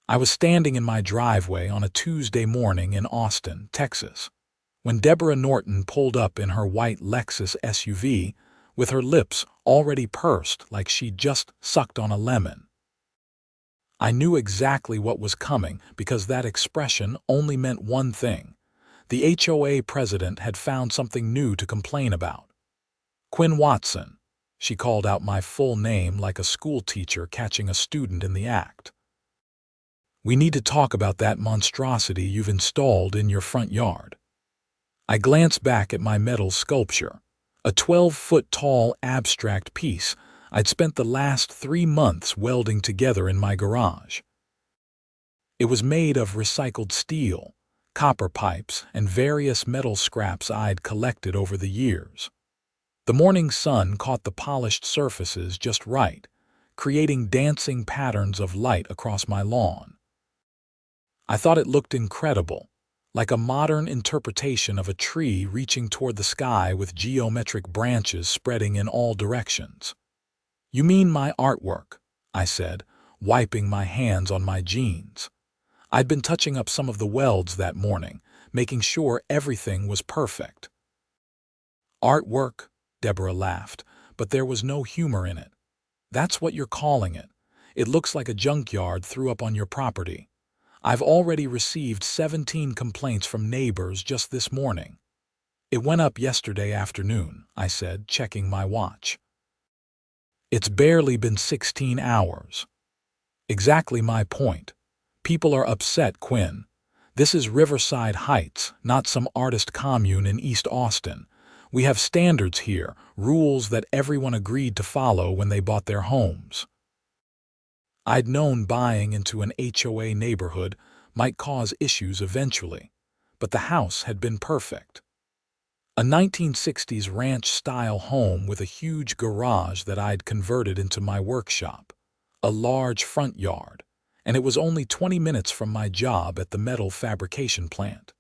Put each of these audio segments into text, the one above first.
I was standing in my driveway on a Tuesday morning in Austin, Texas, when Deborah Norton pulled up in her white Lexus SUV with her lips already pursed like she'd just sucked on a lemon. I knew exactly what was coming because that expression only meant one thing. The HOA president had found something new to complain about. Quinn Watson. She called out my full name like a school teacher catching a student in the act. We need to talk about that monstrosity you've installed in your front yard. I glanced back at my metal sculpture, a 12-foot-tall abstract piece I'd spent the last 3 months welding together in my garage. It was made of recycled steel, copper pipes, and various metal scraps I'd collected over the years. The morning sun caught the polished surfaces just right, creating dancing patterns of light across my lawn. I thought it looked incredible, like a modern interpretation of a tree reaching toward the sky with geometric branches spreading in all directions. "You mean my artwork," I said, wiping my hands on my jeans. I'd been touching up some of the welds that morning, making sure everything was perfect. "Artwork?" Deborah laughed, but there was no humor in it. "That's what you're calling it. It looks like a junkyard threw up on your property. I've already received 17 complaints from neighbors just this morning." "It went up yesterday afternoon," I said, checking my watch. "It's barely been 16 hours. Exactly my point. People are upset, Quinn. This is Riverside Heights, not some artist commune in East Austin. We have standards here, rules that everyone agreed to follow when they bought their homes." I'd known buying into an HOA neighborhood might cause issues eventually, but the house had been perfect. A 1960s ranch-style home with a huge garage that I'd converted into my workshop, a large front yard, and it was only 20 minutes from my job at the metal fabrication plant.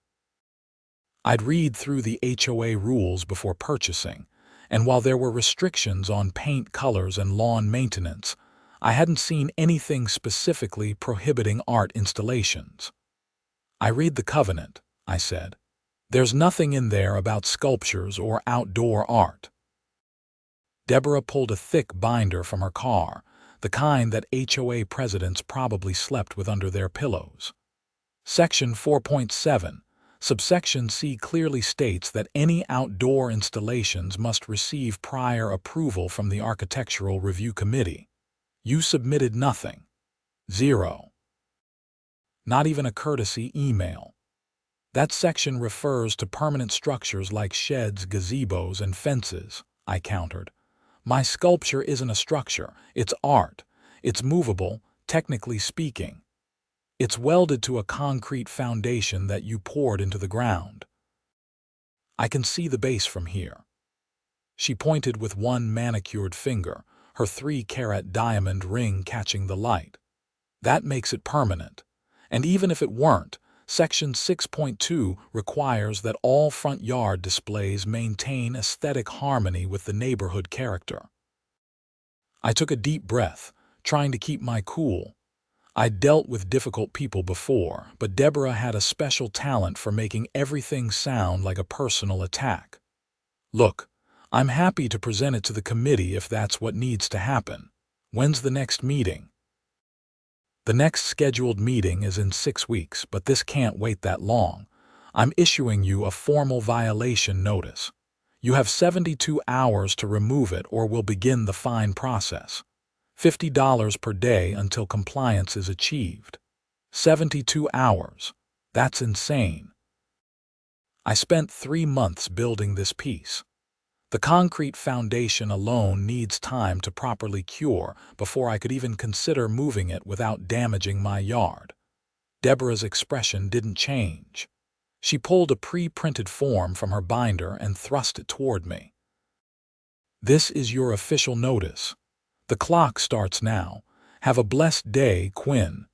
I'd read through the HOA rules before purchasing, and while there were restrictions on paint colors and lawn maintenance, I hadn't seen anything specifically prohibiting art installations. "I read the covenant," I said. "There's nothing in there about sculptures or outdoor art." Deborah pulled a thick binder from her car, the kind that HOA presidents probably slept with under their pillows. Section 4.7, subsection C clearly states that any outdoor installations must receive prior approval from the Architectural Review Committee. You submitted nothing. Zero. Not even a courtesy email. That section refers to permanent structures like sheds, gazebos, and fences, I countered. My sculpture isn't a structure, it's art. It's movable, technically speaking. It's welded to a concrete foundation that you poured into the ground. I can see the base from here. She pointed with one manicured finger, her 3-carat diamond ring catching the light. That makes it permanent. And even if it weren't, Section 6.2 requires that all front yard displays maintain aesthetic harmony with the neighborhood character. I took a deep breath, trying to keep my cool. I'd dealt with difficult people before, but Deborah had a special talent for making everything sound like a personal attack. "Look, I'm happy to present it to the committee if that's what needs to happen. When's the next meeting?" "The next scheduled meeting is in 6 weeks, but this can't wait that long. I'm issuing you a formal violation notice. You have 72 hours to remove it or we'll begin the fine process. $50 per day until compliance is achieved." 72 hours. That's insane. I spent 3 months building this piece. The concrete foundation alone needs time to properly cure before I could even consider moving it without damaging my yard. Deborah's expression didn't change. She pulled a pre-printed form from her binder and thrust it toward me. "This is your official notice. The clock starts now. Have a blessed day, Quinn."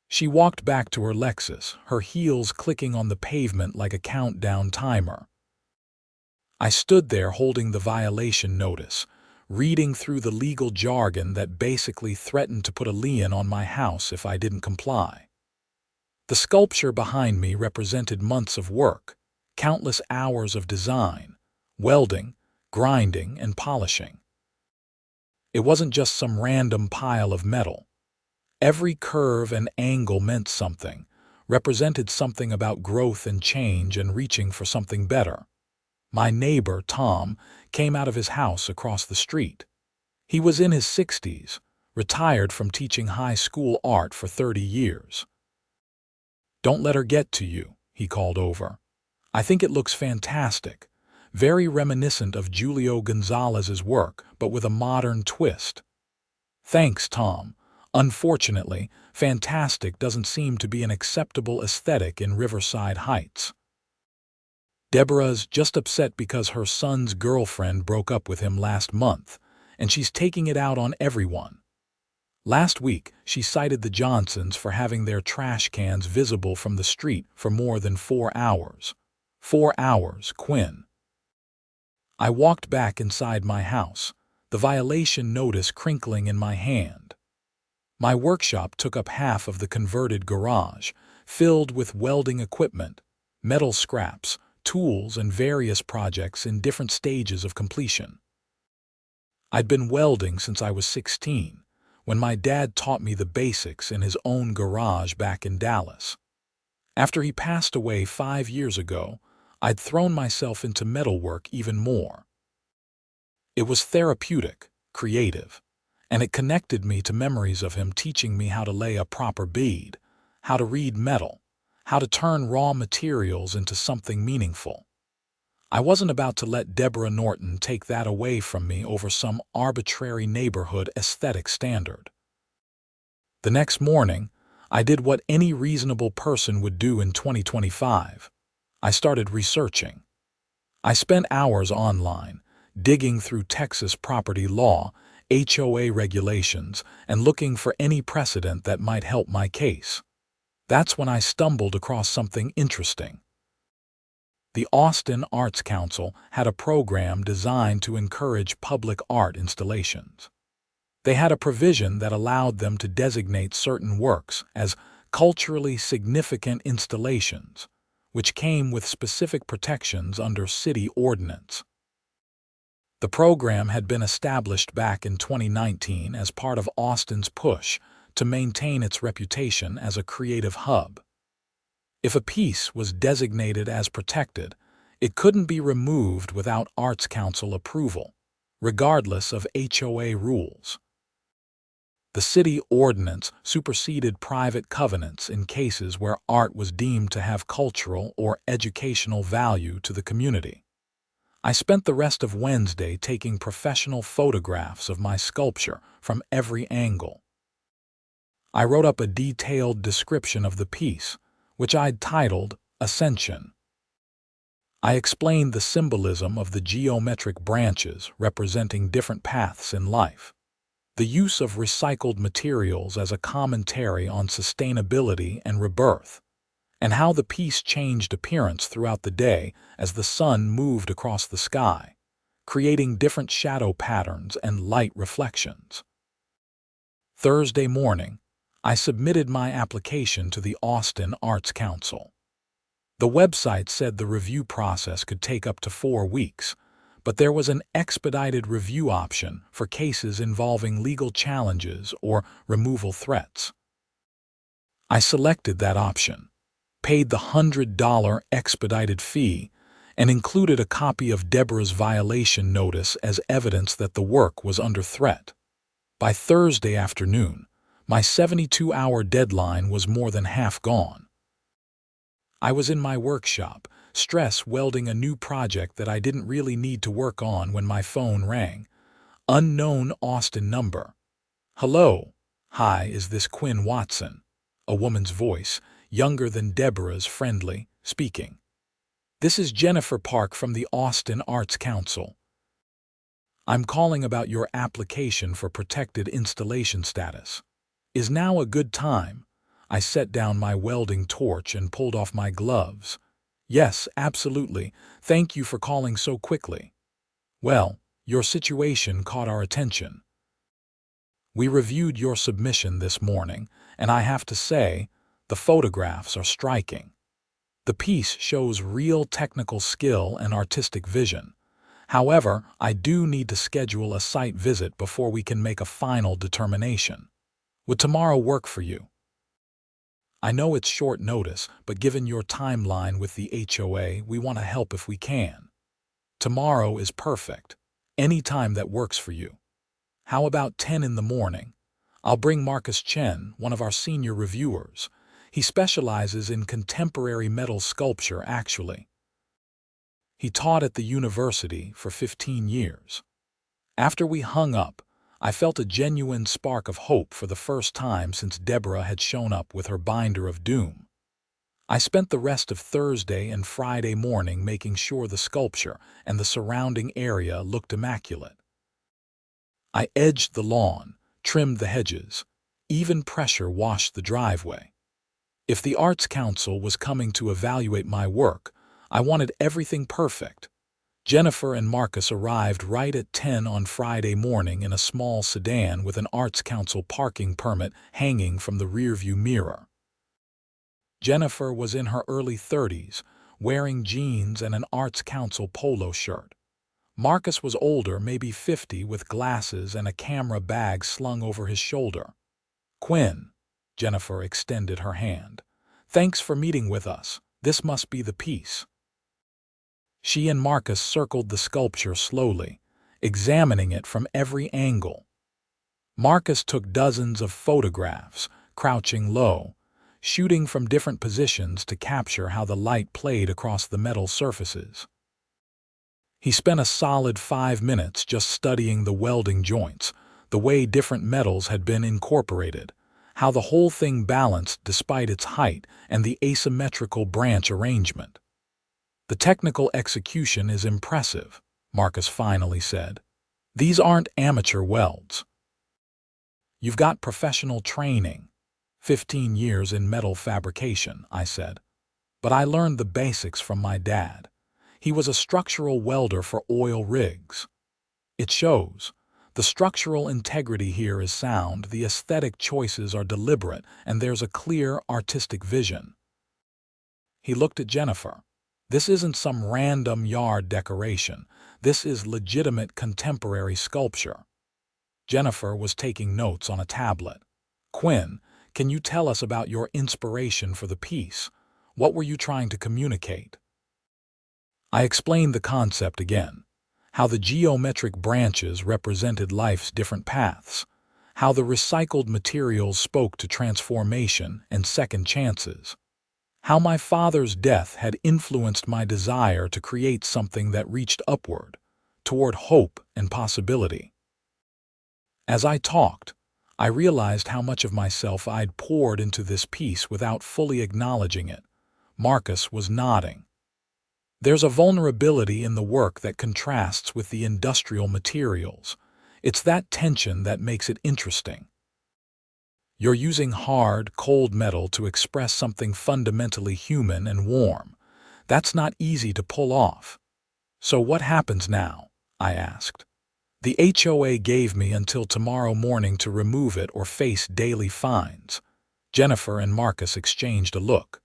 She walked back to her Lexus, her heels clicking on the pavement like a countdown timer. I stood there holding the violation notice, reading through the legal jargon that basically threatened to put a lien on my house if I didn't comply. The sculpture behind me represented months of work, countless hours of design, welding, grinding, and polishing. It wasn't just some random pile of metal. Every curve and angle meant something, represented something about growth and change and reaching for something better. My neighbor, Tom, came out of his house across the street. He was in his 60s, retired from teaching high school art for 30 years. "Don't let her get to you," he called over. "I think it looks fantastic, very reminiscent of Julio Gonzalez's work, but with a modern twist." "Thanks, Tom. Unfortunately, fantastic doesn't seem to be an acceptable aesthetic in Riverside Heights. Deborah's just upset because her son's girlfriend broke up with him last month, and she's taking it out on everyone. Last week, she cited the Johnsons for having their trash cans visible from the street for more than 4 hours. 4 hours, Quinn." I walked back inside my house, the violation notice crinkling in my hand. My workshop took up half of the converted garage, filled with welding equipment, metal scraps, tools, and various projects in different stages of completion. I'd been welding since I was 16, when my dad taught me the basics in his own garage back in Dallas. After he passed away 5 years ago, I'd thrown myself into metalwork even more. It was therapeutic, creative, and it connected me to memories of him teaching me how to lay a proper bead, how to read metal, how to turn raw materials into something meaningful. I wasn't about to let Deborah Norton take that away from me over some arbitrary neighborhood aesthetic standard. The next morning, I did what any reasonable person would do in 2025. I started researching. I spent hours online, digging through Texas property law, HOA regulations, and looking for any precedent that might help my case. That's when I stumbled across something interesting. The Austin Arts Council had a program designed to encourage public art installations. They had a provision that allowed them to designate certain works as culturally significant installations, which came with specific protections under city ordinance. The program had been established back in 2019 as part of Austin's push to maintain its reputation as a creative hub. If a piece was designated as protected, it couldn't be removed without Arts Council approval, regardless of HOA rules. The city ordinance superseded private covenants in cases where art was deemed to have cultural or educational value to the community. I spent the rest of Wednesday taking professional photographs of my sculpture from every angle. I wrote up a detailed description of the piece, which I'd titled Ascension. I explained the symbolism of the geometric branches representing different paths in life, the use of recycled materials as a commentary on sustainability and rebirth, and how the piece changed appearance throughout the day as the sun moved across the sky, creating different shadow patterns and light reflections. Thursday morning, I submitted my application to the Austin Arts Council. The website said the review process could take up to 4 weeks, but there was an expedited review option for cases involving legal challenges or removal threats. I selected that option, paid the $100 expedited fee, and included a copy of Deborah's violation notice as evidence that the work was under threat. By Thursday afternoon, my 72-hour deadline was more than half gone. I was in my workshop, stress welding a new project that I didn't really need to work on when my phone rang. Unknown Austin number. "Hello. Hi, is this Quinn Watson?" A woman's voice, younger than Deborah's, friendly, speaking. "This is Jennifer Park from the Austin Arts Council. I'm calling about your application for protected installation status. Is now a good time?" I set down my welding torch and pulled off my gloves. "Yes, absolutely. Thank you for calling so quickly. Well, your situation caught our attention. We reviewed your submission this morning, and I have to say, The photographs are striking. The piece shows real technical skill and artistic vision. However, I do need to schedule a site visit before we can make a final determination. Would tomorrow work for you? I know it's short notice, but given your timeline with the HOA, we want to help if we can. Tomorrow is perfect. Any time that works for you. How about 10 in the morning? I'll bring Marcus Chen, one of our senior reviewers. He specializes in contemporary metal sculpture, actually. He taught at the university for 15 years. After we hung up, I felt a genuine spark of hope for the first time since Deborah had shown up with her binder of doom. I spent the rest of Thursday and Friday morning making sure the sculpture and the surrounding area looked immaculate. I edged the lawn, trimmed the hedges, even pressure washed the driveway. If the Arts Council was coming to evaluate my work, I wanted everything perfect. Jennifer and Marcus arrived right at 10 on Friday morning in a small sedan with an Arts Council parking permit hanging from the rearview mirror. Jennifer was in her early 30s, wearing jeans and an Arts Council polo shirt. Marcus was older, maybe 50, with glasses and a camera bag slung over his shoulder. "Quinn," Jennifer extended her hand. "Thanks for meeting with us. This must be the piece." She and Marcus circled the sculpture slowly, examining it from every angle. Marcus took dozens of photographs, crouching low, shooting from different positions to capture how the light played across the metal surfaces. He spent a solid 5 minutes just studying the welding joints, the way different metals had been incorporated, how the whole thing balanced despite its height, and the asymmetrical branch arrangement. "The technical execution is impressive," Marcus finally said. "These aren't amateur welds. You've got professional training." 15 years in metal fabrication, I said. "But I learned the basics from my dad. He was a structural welder for oil rigs." "It shows. The structural integrity here is sound, the aesthetic choices are deliberate, and there's a clear artistic vision." He looked at Jennifer. "This isn't some random yard decoration. This is legitimate contemporary sculpture." Jennifer was taking notes on a tablet. "Quinn, can you tell us about your inspiration for the piece? What were you trying to communicate?" I explained the concept again, how the geometric branches represented life's different paths, how the recycled materials spoke to transformation and second chances, how my father's death had influenced my desire to create something that reached upward, toward hope and possibility. As I talked, I realized how much of myself I'd poured into this piece without fully acknowledging it. Marcus was nodding. "There's a vulnerability in the work that contrasts with the industrial materials. It's that tension that makes it interesting. You're using hard, cold metal to express something fundamentally human and warm. That's not easy to pull off." "So what happens now?" I asked. "The HOA gave me until tomorrow morning to remove it or face daily fines." Jennifer and Marcus exchanged a look.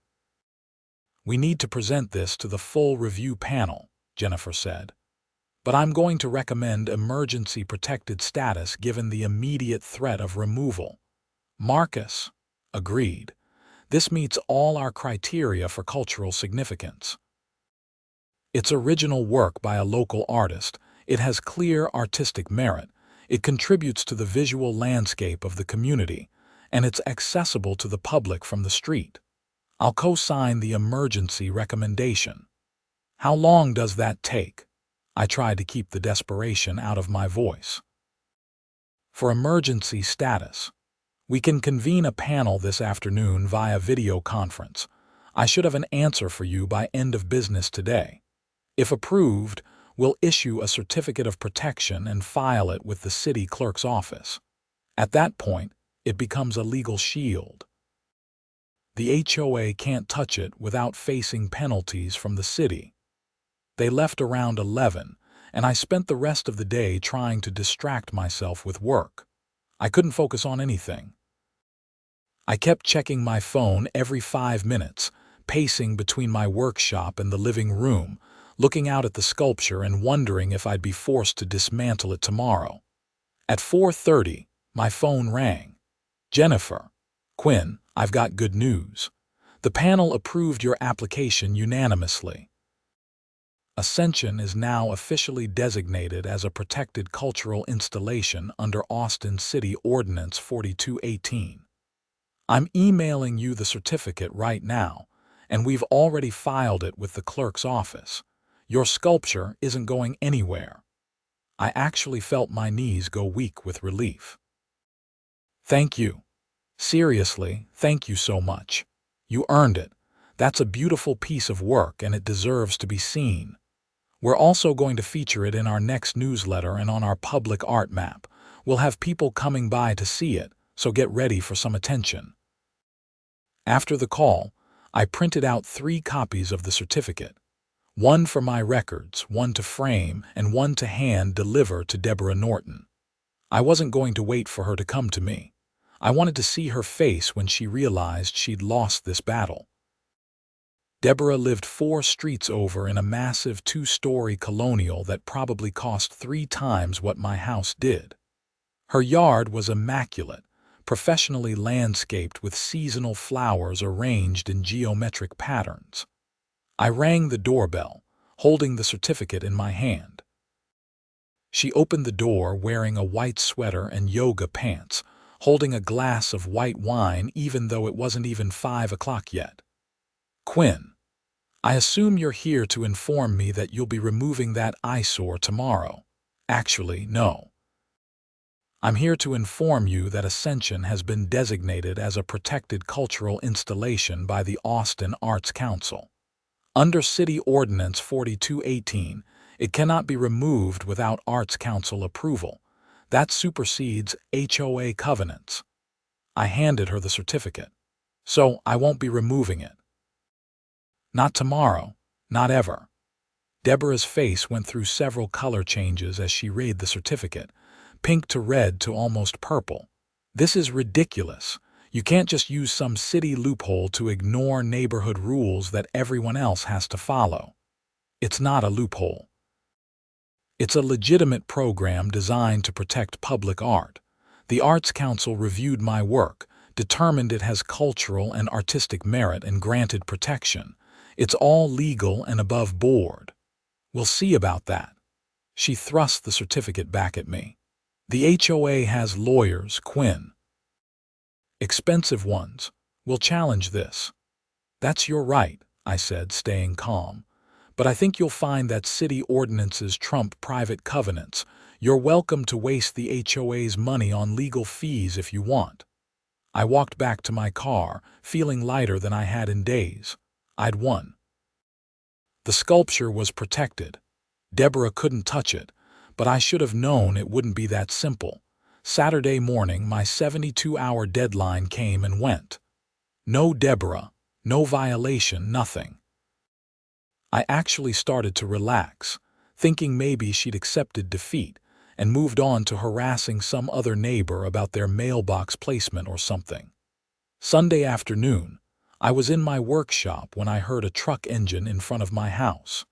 "We need to present this to the full review panel," Jennifer said. "But I'm going to recommend emergency protected status given the immediate threat of removal." Marcus agreed. "This meets all our criteria for cultural significance. It's original work by a local artist. It has clear artistic merit. It contributes to the visual landscape of the community, and it's accessible to the public from the street. I'll co-sign the emergency recommendation." "How long does that take?" I tried to keep the desperation out of my voice. "For emergency status, we can convene a panel this afternoon via video conference. I should have an answer for you by end of business today. If approved, we'll issue a certificate of protection and file it with the city clerk's office. At that point, it becomes a legal shield. The HOA can't touch it without facing penalties from the city." They left around 11, and I spent the rest of the day trying to distract myself with work. I couldn't focus on anything. I kept checking my phone every 5 minutes, pacing between my workshop and the living room, looking out at the sculpture and wondering if I'd be forced to dismantle it tomorrow. At 4:30, my phone rang. "Jennifer, Quinn, I've got good news. The panel approved your application unanimously. Ascension is now officially designated as a protected cultural installation under Austin City Ordinance 4218. I'm emailing you the certificate right now, and we've already filed it with the clerk's office. Your sculpture isn't going anywhere." I actually felt my knees go weak with relief. "Thank you. Seriously, thank you so much. You earned it. That's a beautiful piece of work and it deserves to be seen. We're also going to feature it in our next newsletter and on our public art map. We'll have people coming by to see it, so get ready for some attention." After the call, I printed out 3 copies of the certificate. One for my records, one to frame, and one to hand deliver to Deborah Norton. I wasn't going to wait for her to come to me. I wanted to see her face when she realized she'd lost this battle. Deborah lived 4 streets over in a massive 2-story colonial that probably cost 3 times what my house did. Her yard was immaculate, professionally landscaped with seasonal flowers arranged in geometric patterns. I rang the doorbell, holding the certificate in my hand. She opened the door wearing a white sweater and yoga pants, holding a glass of white wine even though it wasn't even 5 o'clock yet. "Quinn, I assume you're here to inform me that you'll be removing that eyesore tomorrow." "Actually, no. I'm here to inform you that Ascension has been designated as a protected cultural installation by the Austin Arts Council. Under City Ordinance 4218, it cannot be removed without Arts Council approval. That supersedes HOA covenants." I handed her the certificate. "So I won't be removing it." "Not tomorrow, not ever." Deborah's face went through several color changes as she read the certificate, pink to red to almost purple. "This is ridiculous. You can't just use some city loophole to ignore neighborhood rules that everyone else has to follow." "It's not a loophole. It's a legitimate program designed to protect public art. The Arts Council reviewed my work, determined it has cultural and artistic merit and granted protection. It's all legal and above board. We'll see about that." She thrust the certificate back at me. "The HOA has lawyers, Quinn. Expensive ones. We'll challenge this." "That's your right," I said, staying calm. "But I think you'll find that city ordinances trump private covenants. You're welcome to waste the HOA's money on legal fees if you want." I walked back to my car, feeling lighter than I had in days. I'd won. The sculpture was protected. Deborah couldn't touch it, but I should have known it wouldn't be that simple. Saturday morning, my 72-hour deadline came and went. No Deborah, no violation, nothing. I actually started to relax, thinking maybe she'd accepted defeat and moved on to harassing some other neighbor about their mailbox placement or something. Sunday afternoon, I was in my workshop when I heard a truck engine in front of my house.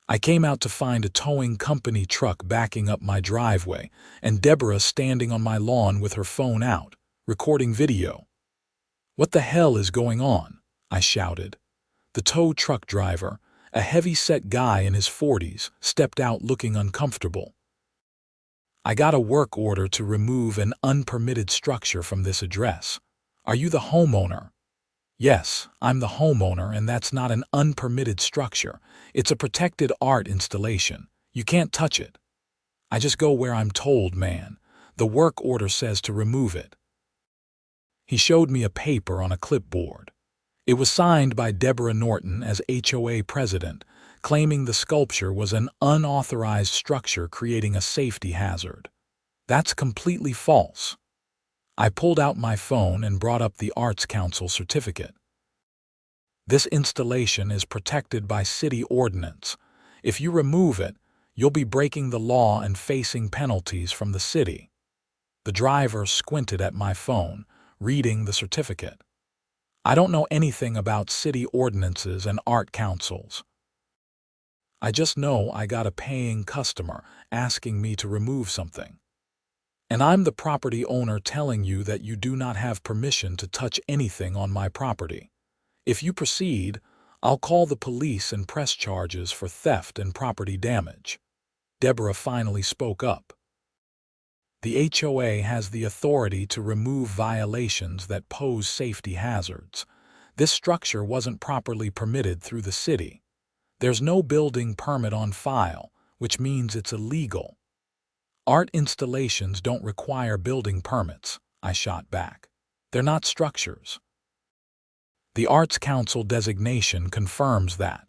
I came out to find a towing company truck backing up my driveway and Deborah standing on my lawn with her phone out, recording video. "What the hell is going on?" I shouted. The tow truck driver, a heavy-set guy in his 40s, stepped out looking uncomfortable. "I got a work order to remove an unpermitted structure from this address. Are you the homeowner?" "Yes, I'm the homeowner, and that's not an unpermitted structure. It's a protected art installation. You can't touch it." "I just go where I'm told, man. The work order says to remove it." He showed me a paper on a clipboard. It was signed by Deborah Norton as HOA president, claiming the sculpture was an unauthorized structure creating a safety hazard. That's completely false. I pulled out my phone and brought up the Arts Council certificate. "This installation is protected by city ordinance. If you remove it, you'll be breaking the law and facing penalties from the city." The driver squinted at my phone, reading the certificate. "I don't know anything about city ordinances and art councils. I just know I got a paying customer asking me to remove something. And I'm the property owner telling you that you do not have permission to touch anything on my property. If you proceed, I'll call the police and press charges for theft and property damage." Deborah finally spoke up. "The HOA has the authority to remove violations that pose safety hazards. This structure wasn't properly permitted through the city. There's no building permit on file, which means it's illegal. Art installations don't require building permits," I shot back. "They're not structures." "The Arts Council designation confirms that."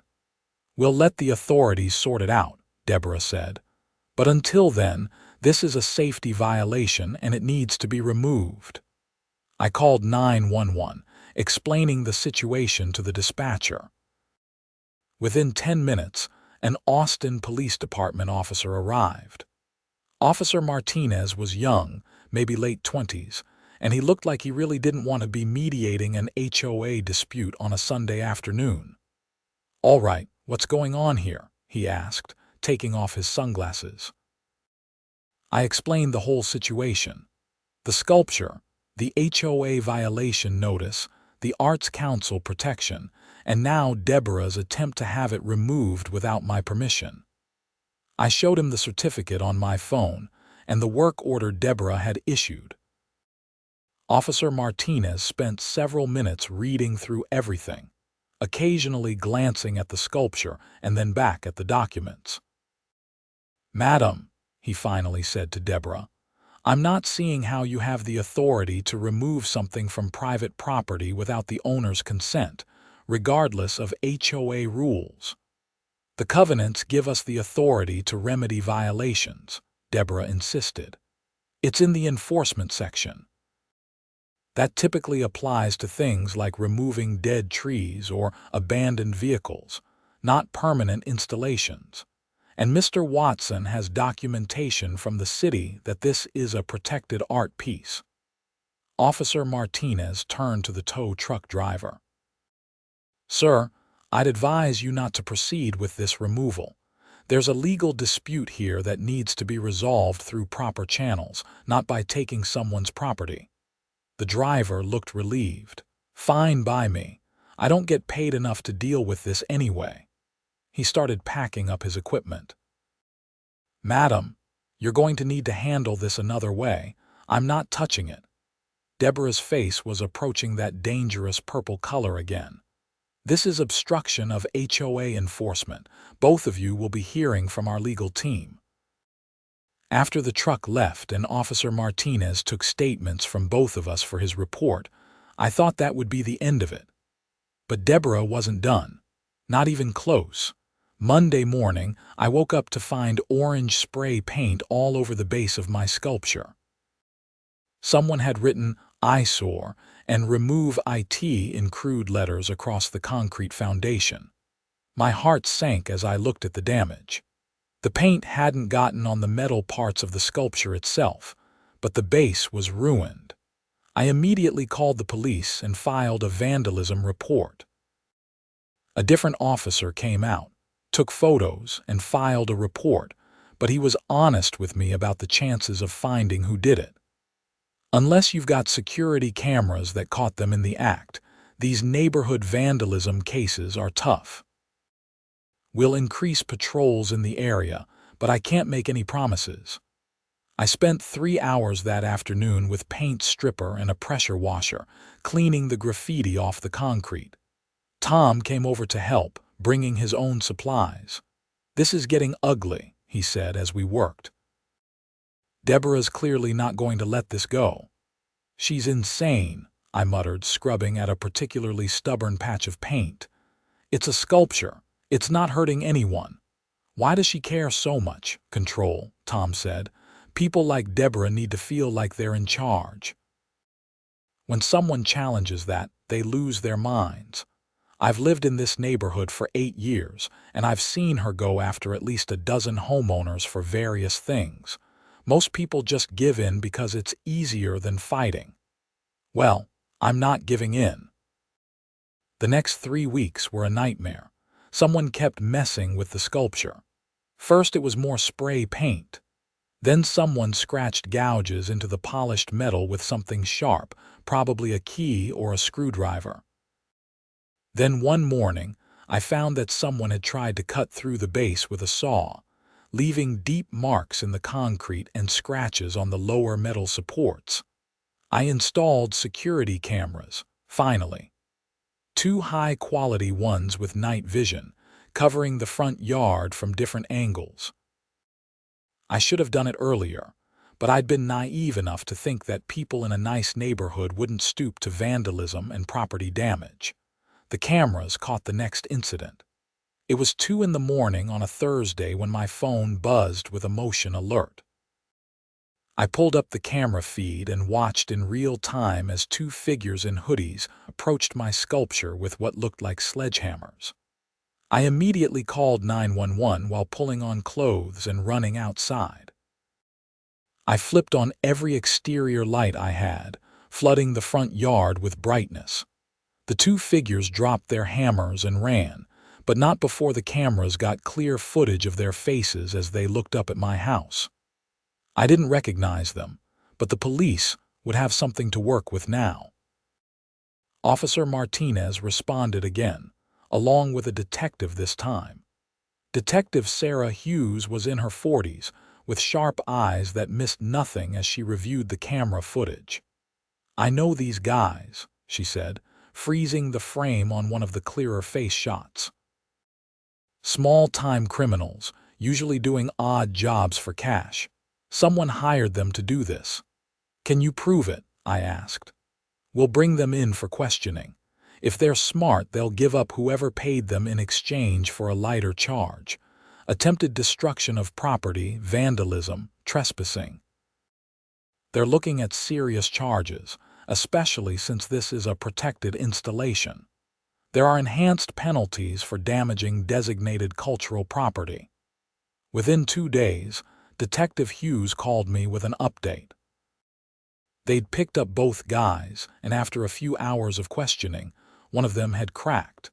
"We'll let the authorities sort it out," Deborah said. "But until then, this is a safety violation and it needs to be removed." I called 911, explaining the situation to the dispatcher. Within 10 minutes, an Austin Police Department officer arrived. Officer Martinez was young, maybe late 20s, and he looked like he really didn't want to be mediating an HOA dispute on a Sunday afternoon. "All right, what's going on here?" he asked, taking off his sunglasses. I explained the whole situation. The sculpture, the HOA violation notice, the Arts Council protection, and now Deborah's attempt to have it removed without my permission. I showed him the certificate on my phone and the work order Deborah had issued. Officer Martinez spent several minutes reading through everything, occasionally glancing at the sculpture and then back at the documents. "Madam," he finally said to Deborah, "I'm not seeing how you have the authority to remove something from private property without the owner's consent, regardless of HOA rules. The covenants give us the authority to remedy violations," Deborah insisted. "It's in the enforcement section. That typically applies to things like removing dead trees or abandoned vehicles, not permanent installations. And Mr. Watson has documentation from the city that this is a protected art piece." Officer Martinez turned to the tow truck driver. "Sir, I'd advise you not to proceed with this removal. There's a legal dispute here that needs to be resolved through proper channels, not by taking someone's property." The driver looked relieved. "Fine by me. I don't get paid enough to deal with this anyway." He started packing up his equipment. "Madam, you're going to need to handle this another way. I'm not touching it." Deborah's face was approaching that dangerous purple color again. "This is obstruction of HOA enforcement. Both of you will be hearing from our legal team." After the truck left and Officer Martinez took statements from both of us for his report, I thought that would be the end of it. But Deborah wasn't done. Not even close. Monday morning, I woke up to find orange spray paint all over the base of my sculpture. Someone had written "eyesore" and "remove IT" in crude letters across the concrete foundation. My heart sank as I looked at the damage. The paint hadn't gotten on the metal parts of the sculpture itself, but the base was ruined. I immediately called the police and filed a vandalism report. A different officer came out, took photos, and filed a report, but he was honest with me about the chances of finding who did it. Unless you've got security cameras that caught them in the act, these neighborhood vandalism cases are tough. We'll increase patrols in the area, but I can't make any promises. I spent 3 hours that afternoon with paint stripper and a pressure washer, cleaning the graffiti off the concrete. Tom came over to help, bringing his own supplies. "This is getting ugly," he said as we worked. "Deborah's clearly not going to let this go." "She's insane," I muttered, scrubbing at a particularly stubborn patch of paint. "It's a sculpture. It's not hurting anyone." "Why does she care so much?" "Control," Tom said. "People like Deborah need to feel like they're in charge. When someone challenges that, they lose their minds. I've lived in this neighborhood for 8 years, and I've seen her go after at least a dozen homeowners for various things. Most people just give in because it's easier than fighting." Well, I'm not giving in. The next 3 weeks were a nightmare. Someone kept messing with the sculpture. First it was more spray paint. Then someone scratched gouges into the polished metal with something sharp, probably a key or a screwdriver. Then one morning, I found that someone had tried to cut through the base with a saw, leaving deep marks in the concrete and scratches on the lower metal supports. I installed security cameras, finally. 2 high-quality ones with night vision, covering the front yard from different angles. I should have done it earlier, but I'd been naive enough to think that people in a nice neighborhood wouldn't stoop to vandalism and property damage. The cameras caught the next incident. It was 2 in the morning on a Thursday when my phone buzzed with a motion alert. I pulled up the camera feed and watched in real time as 2 figures in hoodies approached my sculpture with what looked like sledgehammers. I immediately called 911 while pulling on clothes and running outside. I flipped on every exterior light I had, flooding the front yard with brightness. The 2 figures dropped their hammers and ran, but not before the cameras got clear footage of their faces as they looked up at my house. I didn't recognize them, but the police would have something to work with now. Officer Martinez responded again, along with a detective this time. Detective Sarah Hughes was in her 40s, with sharp eyes that missed nothing as she reviewed the camera footage. "I know these guys," she said, freezing the frame on one of the clearer face shots. "Small-time criminals, usually doing odd jobs for cash. Someone hired them to do this." "Can you prove it?" I asked. "We'll bring them in for questioning. If they're smart, they'll give up whoever paid them in exchange for a lighter charge. Attempted destruction of property, vandalism, trespassing. They're looking at serious charges, especially since this is a protected installation. There are enhanced penalties for damaging designated cultural property." Within 2 days, Detective Hughes called me with an update. They'd picked up both guys, and after a few hours of questioning, one of them had cracked.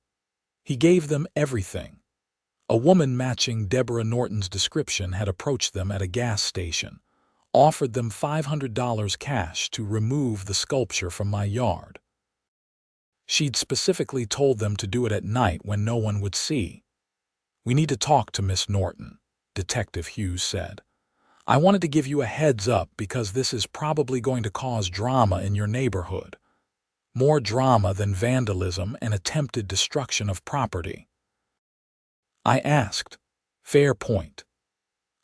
He gave them everything. A woman matching Deborah Norton's description had approached them at a gas station, offered them $500 cash to remove the sculpture from my yard. She'd specifically told them to do it at night when no one would see. "We need to talk to Miss Norton," Detective Hughes said. "I wanted to give you a heads up because this is probably going to cause drama in your neighborhood. More drama than vandalism and attempted destruction of property." I asked. Fair point.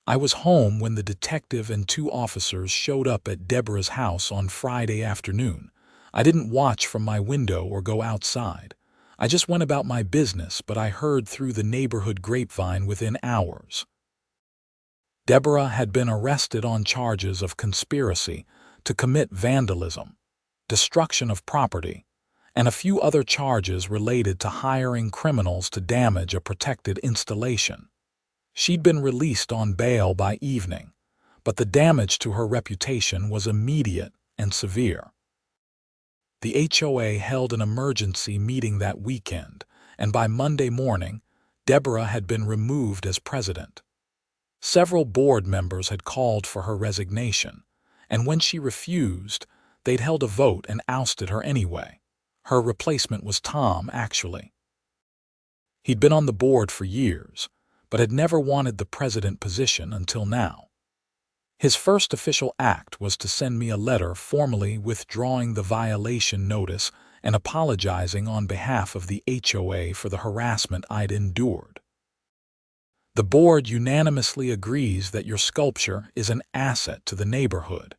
I was home when the detective and 2 officers showed up at Deborah's house on Friday afternoon. I didn't watch from my window or go outside. I just went about my business, but I heard through the neighborhood grapevine within hours. Deborah had been arrested on charges of conspiracy to commit vandalism, destruction of property, and a few other charges related to hiring criminals to damage a protected installation. She'd been released on bail by evening, but the damage to her reputation was immediate and severe. The HOA held an emergency meeting that weekend, and by Monday morning, Deborah had been removed as president. Several board members had called for her resignation, and when she refused, they'd held a vote and ousted her anyway. Her replacement was Tom, actually. He'd been on the board for years, but had never wanted the president position until now. His first official act was to send me a letter formally withdrawing the violation notice and apologizing on behalf of the HOA for the harassment I'd endured. "The board unanimously agrees that your sculpture is an asset to the neighborhood,"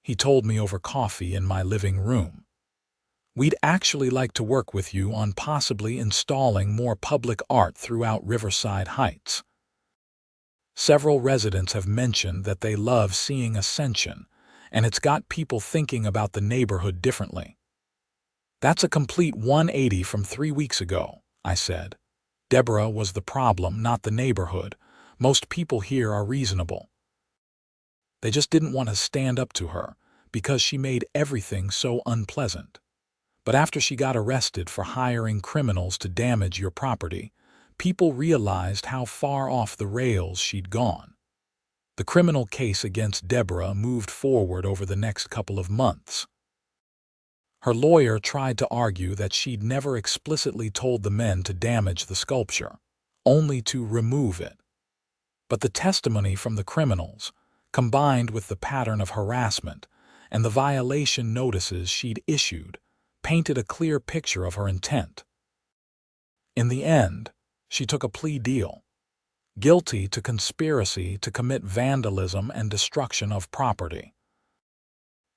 he told me over coffee in my living room. "We'd actually like to work with you on possibly installing more public art throughout Riverside Heights. Several residents have mentioned that they love seeing Ascension, and it's got people thinking about the neighborhood differently." "That's a complete 180 from 3 weeks ago," I said. "Deborah was the problem, not the neighborhood. Most people here are reasonable. They just didn't want to stand up to her, because she made everything so unpleasant. But after she got arrested for hiring criminals to damage your property, people realized how far off the rails she'd gone. The criminal case against Deborah moved forward over the next couple of months. Her lawyer tried to argue that she'd never explicitly told the men to damage the sculpture, only to remove it. But the testimony from the criminals, combined with the pattern of harassment and the violation notices she'd issued, painted a clear picture of her intent. In the end, she took a plea deal, guilty to conspiracy to commit vandalism and destruction of property.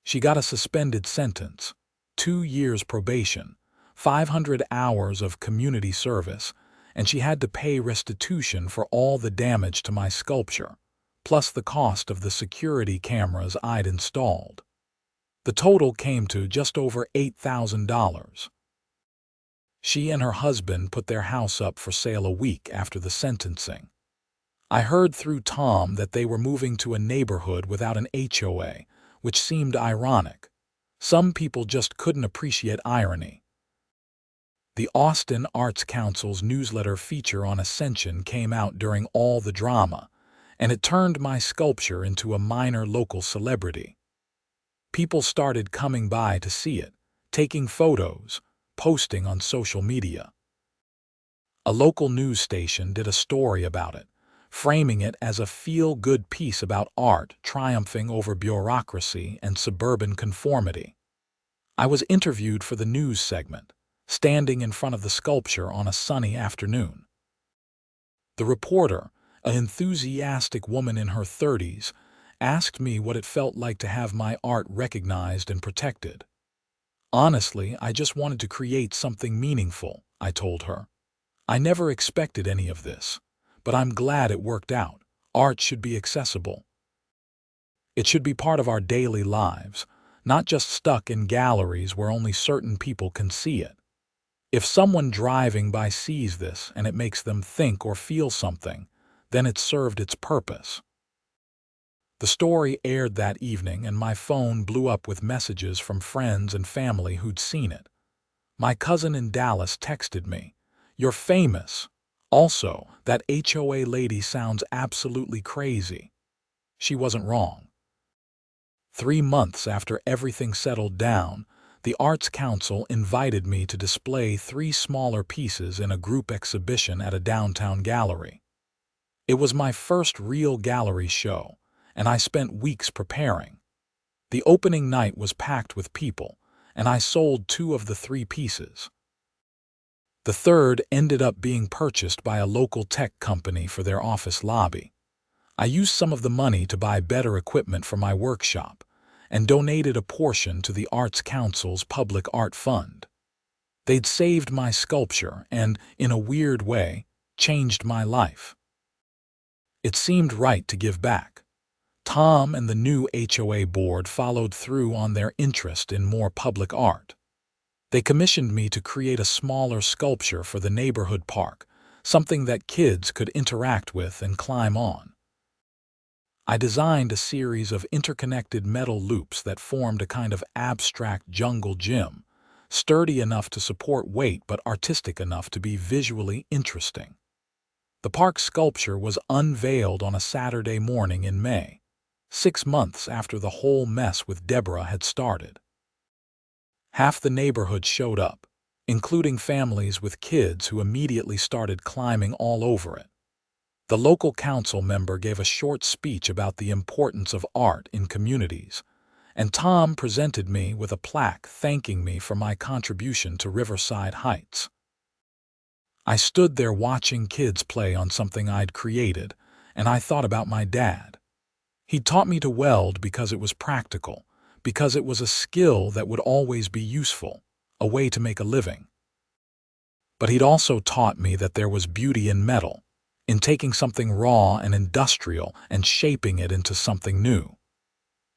She got a suspended sentence, 2 years probation, 500 hours of community service, and she had to pay restitution for all the damage to my sculpture, plus the cost of the security cameras I'd installed. The total came to just over $8,000. She and her husband put their house up for sale a week after the sentencing. I heard through Tom that they were moving to a neighborhood without an HOA, which seemed ironic. Some people just couldn't appreciate irony. The Austin Arts Council's newsletter feature on Ascension came out during all the drama, and it turned my sculpture into a minor local celebrity. People started coming by to see it, taking photos, posting on social media. A local news station did a story about it, framing it as a feel-good piece about art triumphing over bureaucracy and suburban conformity. I was interviewed for the news segment, standing in front of the sculpture on a sunny afternoon. The reporter, an enthusiastic woman in her 30s, asked me what it felt like to have my art recognized and protected. Honestly, I just wanted to create something meaningful, I told her. I never expected any of this, but I'm glad it worked out. Art should be accessible. It should be part of our daily lives, not just stuck in galleries where only certain people can see it. If someone driving by sees this and it makes them think or feel something, then it served its purpose. The story aired that evening and my phone blew up with messages from friends and family who'd seen it. My cousin in Dallas texted me, "You're famous. Also, that HOA lady sounds absolutely crazy." She wasn't wrong. 3 months after everything settled down, the Arts Council invited me to display 3 smaller pieces in a group exhibition at a downtown gallery. It was my first real gallery show, and I spent weeks preparing. The opening night was packed with people, and I sold 2 of the 3 pieces. The third ended up being purchased by a local tech company for their office lobby. I used some of the money to buy better equipment for my workshop and donated a portion to the Arts Council's Public Art Fund. They'd saved my sculpture and, in a weird way, changed my life. It seemed right to give back. Tom and the new HOA board followed through on their interest in more public art. They commissioned me to create a smaller sculpture for the neighborhood park, something that kids could interact with and climb on. I designed a series of interconnected metal loops that formed a kind of abstract jungle gym, sturdy enough to support weight but artistic enough to be visually interesting. The park sculpture was unveiled on a Saturday morning in May, 6 months after the whole mess with Deborah had started. Half the neighborhood showed up, including families with kids who immediately started climbing all over it. The local council member gave a short speech about the importance of art in communities, and Tom presented me with a plaque thanking me for my contribution to Riverside Heights. I stood there watching kids play on something I'd created, and I thought about my dad. He taught me to weld because it was practical, because it was a skill that would always be useful, a way to make a living. But he'd also taught me that there was beauty in metal, in taking something raw and industrial and shaping it into something new.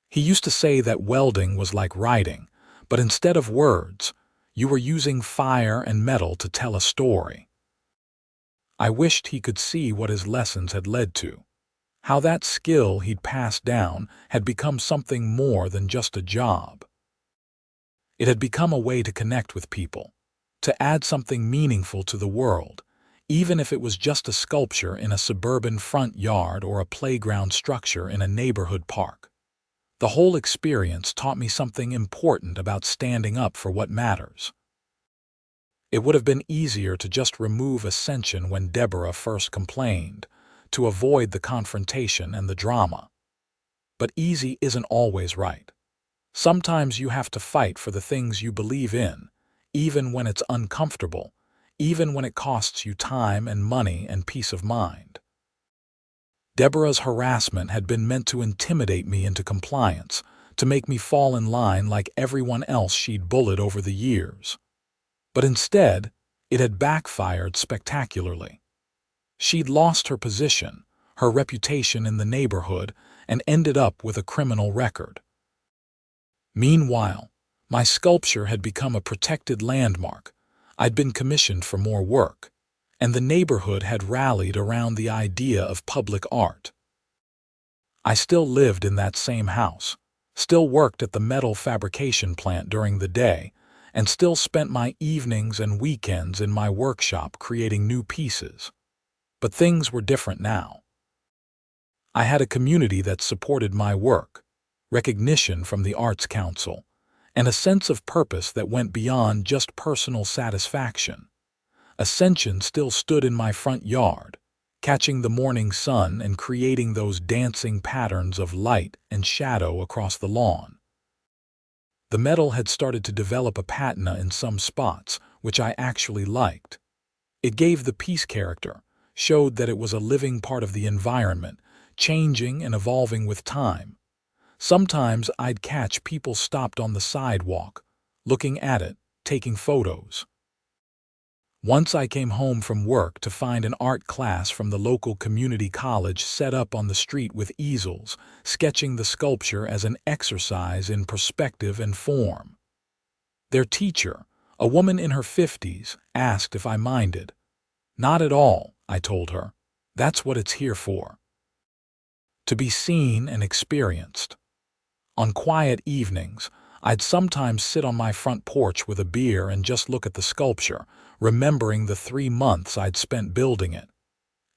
He used to say that welding was like writing, but instead of words, you were using fire and metal to tell a story. I wished he could see what his lessons had led to, How that skill he'd passed down had become something more than just a job. It had become a way to connect with people, to add something meaningful to the world, even if it was just a sculpture in a suburban front yard or a playground structure in a neighborhood park. The whole experience taught me something important about standing up for what matters. It would have been easier to just remove Ascension when Deborah first complained, to avoid the confrontation and the drama. But easy isn't always right. Sometimes you have to fight for the things you believe in, even when it's uncomfortable, even when it costs you time and money and peace of mind. Deborah's harassment had been meant to intimidate me into compliance, to make me fall in line like everyone else she'd bullied over the years. But instead, it had backfired spectacularly. She'd lost her position, her reputation in the neighborhood, and ended up with a criminal record. Meanwhile, my sculpture had become a protected landmark. I'd been commissioned for more work, and the neighborhood had rallied around the idea of public art. I still lived in that same house, still worked at the metal fabrication plant during the day, and still spent my evenings and weekends in my workshop creating new pieces. But things were different now. I had a community that supported my work, recognition from the Arts Council, and a sense of purpose that went beyond just personal satisfaction. Ascension still stood in my front yard, catching the morning sun and creating those dancing patterns of light and shadow across the lawn. The metal had started to develop a patina in some spots, which I actually liked. It gave the piece character, showed that it was a living part of the environment, changing and evolving with time. Sometimes I'd catch people stopped on the sidewalk, looking at it, taking photos. Once I came home from work to find an art class from the local community college set up on the street with easels, sketching the sculpture as an exercise in perspective and form. Their teacher, a woman in her 50s, asked if I minded. "Not at all," I told her. "That's what it's here for. To be seen and experienced." On quiet evenings, I'd sometimes sit on my front porch with a beer and just look at the sculpture, remembering the 3 months I'd spent building it.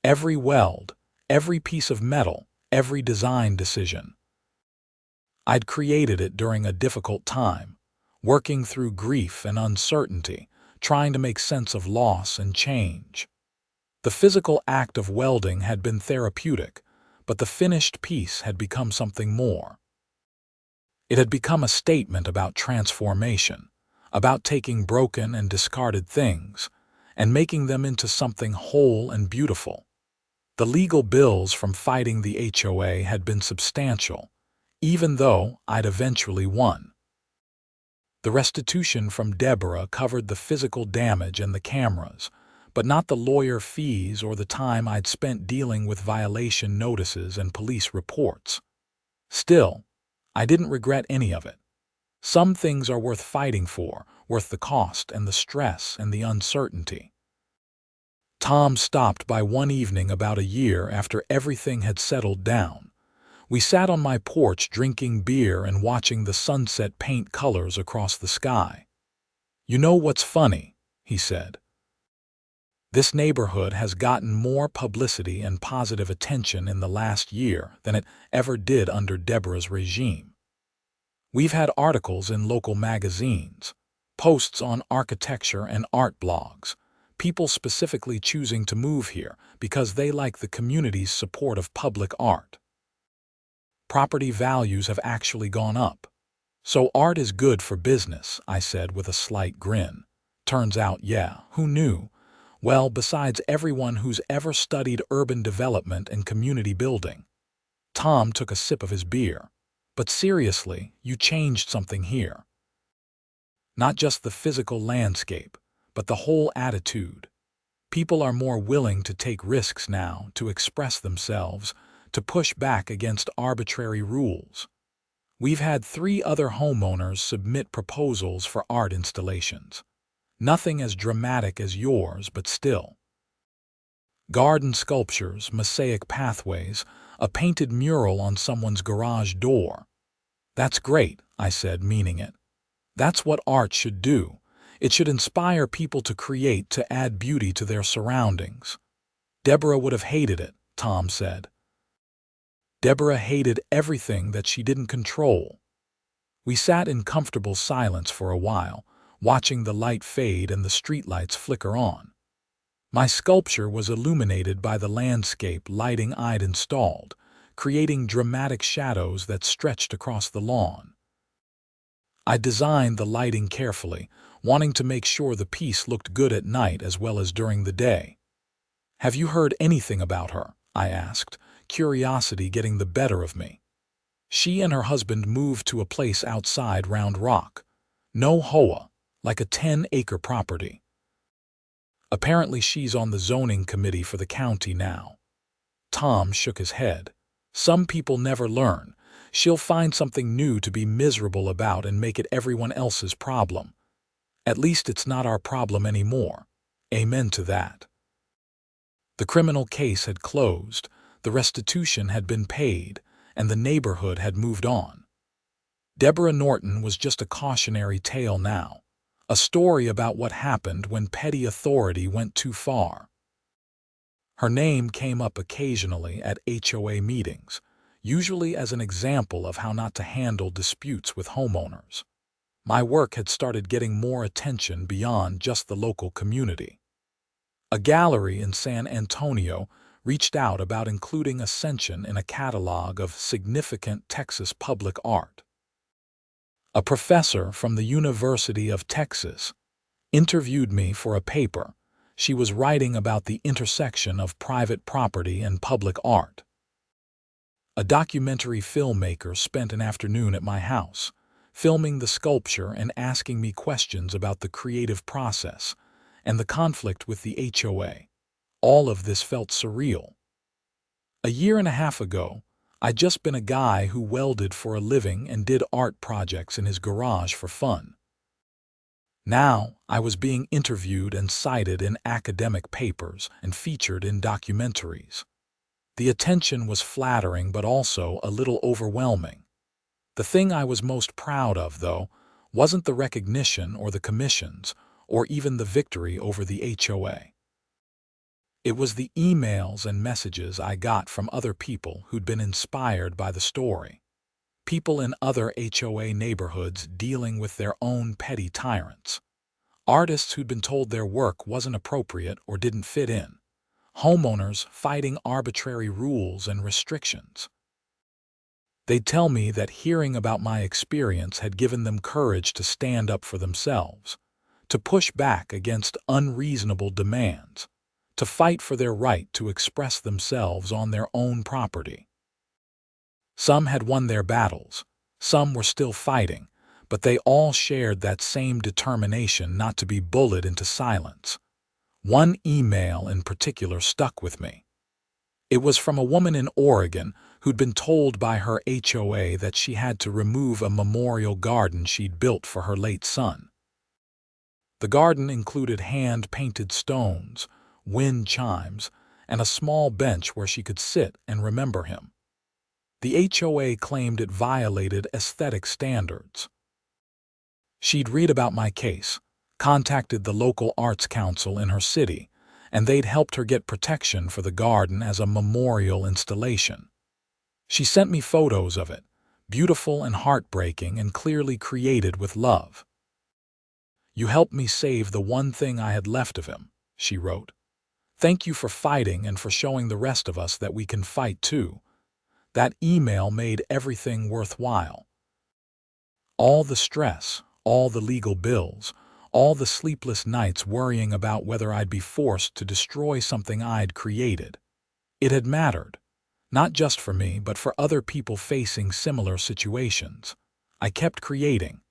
Every weld, every piece of metal, every design decision. I'd created it during a difficult time, working through grief and uncertainty, trying to make sense of loss and change. The physical act of welding had been therapeutic, but the finished piece had become something more. It had become a statement about transformation, about taking broken and discarded things and making them into something whole and beautiful. The legal bills from fighting the HOA had been substantial, even though I'd eventually won. The restitution from Deborah covered the physical damage and the cameras, but not the lawyer fees or the time I'd spent dealing with violation notices and police reports. Still, I didn't regret any of it. Some things are worth fighting for, worth the cost and the stress and the uncertainty. Tom stopped by one evening about a year after everything had settled down. We sat on my porch drinking beer and watching the sunset paint colors across the sky. "You know what's funny?" he said. "This neighborhood has gotten more publicity and positive attention in the last year than it ever did under Deborah's regime. We've had articles in local magazines, posts on architecture and art blogs, people specifically choosing to move here because they like the community's support of public art. Property values have actually gone up. So art is good for business," I said with a slight grin. "Turns out, yeah, who knew? Well, besides everyone who's ever studied urban development and community building." Tom took a sip of his beer. "But seriously, you changed something here. Not just the physical landscape, but the whole attitude. People are more willing to take risks now, to express themselves, to push back against arbitrary rules. We've had 3 other homeowners submit proposals for art installations. Nothing as dramatic as yours, but still. Garden sculptures, mosaic pathways, a painted mural on someone's garage door. "That's great," I said, meaning it. "That's what art should do. It should inspire people to create, to add beauty to their surroundings." "Deborah would have hated it," Tom said. Deborah hated everything that she didn't control. We sat in comfortable silence for a while, watching the light fade and the streetlights flicker on. My sculpture was illuminated by the landscape lighting I'd installed, creating dramatic shadows that stretched across the lawn. I designed the lighting carefully, wanting to make sure the piece looked good at night as well as during the day. "Have you heard anything about her?" I asked, curiosity getting the better of me. "She and her husband moved to a place outside Round Rock. No HOA, like a 10-acre property. Apparently she's on the zoning committee for the county now." Tom shook his head. "Some people never learn. She'll find something new to be miserable about and make it everyone else's problem. At least it's not our problem anymore. Amen to that." The criminal case had closed, the restitution had been paid, and the neighborhood had moved on. Deborah Norton was just a cautionary tale now, a story about what happened when petty authority went too far. Her name came up occasionally at HOA meetings, usually as an example of how not to handle disputes with homeowners. My work had started getting more attention beyond just the local community. A gallery in San Antonio reached out about including Ascension in a catalog of significant Texas public art. A professor from the University of Texas interviewed me for a paper. She was writing about the intersection of private property and public art. A documentary filmmaker spent an afternoon at my house, filming the sculpture and asking me questions about the creative process and the conflict with the HOA. All of this felt surreal. A year and a half ago, I'd just been a guy who welded for a living and did art projects in his garage for fun. Now, I was being interviewed and cited in academic papers and featured in documentaries. The attention was flattering but also a little overwhelming. The thing I was most proud of, though, wasn't the recognition or the commissions, or even the victory over the HOA. It was the emails and messages I got from other people who'd been inspired by the story. People in other HOA neighborhoods dealing with their own petty tyrants. Artists who'd been told their work wasn't appropriate or didn't fit in. Homeowners fighting arbitrary rules and restrictions. They'd tell me that hearing about my experience had given them courage to stand up for themselves, to push back against unreasonable demands, to fight for their right to express themselves on their own property. Some had won their battles, some were still fighting, but they all shared that same determination not to be bullied into silence. One email in particular stuck with me. It was from a woman in Oregon who'd been told by her HOA that she had to remove a memorial garden she'd built for her late son. The garden included hand-painted stones, wind chimes, and a small bench where she could sit and remember him. The HOA claimed it violated aesthetic standards. She'd read about my case, contacted the local arts council in her city, and they'd helped her get protection for the garden as a memorial installation. She sent me photos of it, beautiful and heartbreaking and clearly created with love. "You helped me save the one thing I had left of him," she wrote. "Thank you for fighting and for showing the rest of us that we can fight too." That email made everything worthwhile. All the stress, all the legal bills, all the sleepless nights worrying about whether I'd be forced to destroy something I'd created. It had mattered, not just for me but for other people facing similar situations. I kept creating.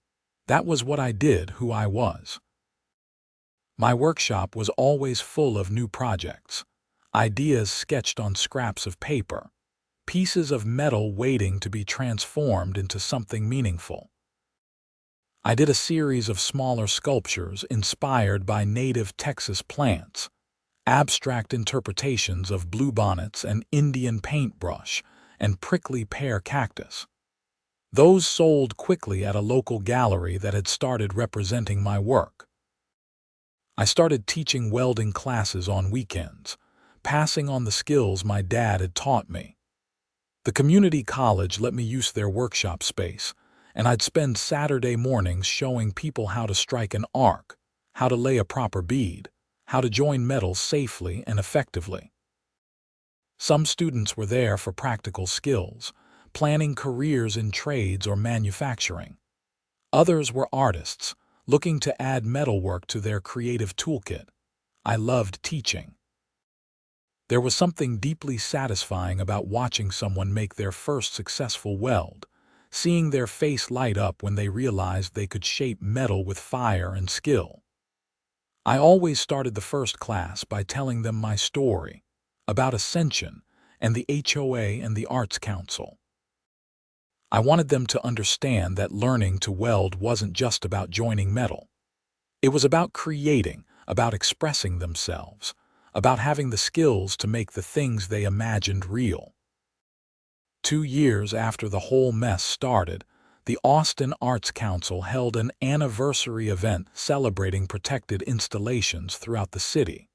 That was what I did, who I was. My workshop was always full of new projects, ideas sketched on scraps of paper, pieces of metal waiting to be transformed into something meaningful. I did a series of smaller sculptures inspired by native Texas plants, abstract interpretations of bluebonnets and Indian paintbrush and prickly pear cactus. Those sold quickly at a local gallery that had started representing my work. I started teaching welding classes on weekends, passing on the skills my dad had taught me. The community college let me use their workshop space, and I'd spend Saturday mornings showing people how to strike an arc, how to lay a proper bead, how to join metal safely and effectively. Some students were there for practical skills, planning careers in trades or manufacturing. Others were artists, looking to add metalwork to their creative toolkit. I loved teaching. There was something deeply satisfying about watching someone make their first successful weld, seeing their face light up when they realized they could shape metal with fire and skill. I always started the first class by telling them my story, about Ascension and the HOA and the Arts Council. I wanted them to understand that learning to weld wasn't just about joining metal. It was about creating, about expressing themselves, about having the skills to make the things they imagined real. 2 years after the whole mess started, the Austin Arts Council held an anniversary event celebrating protected installations throughout the city.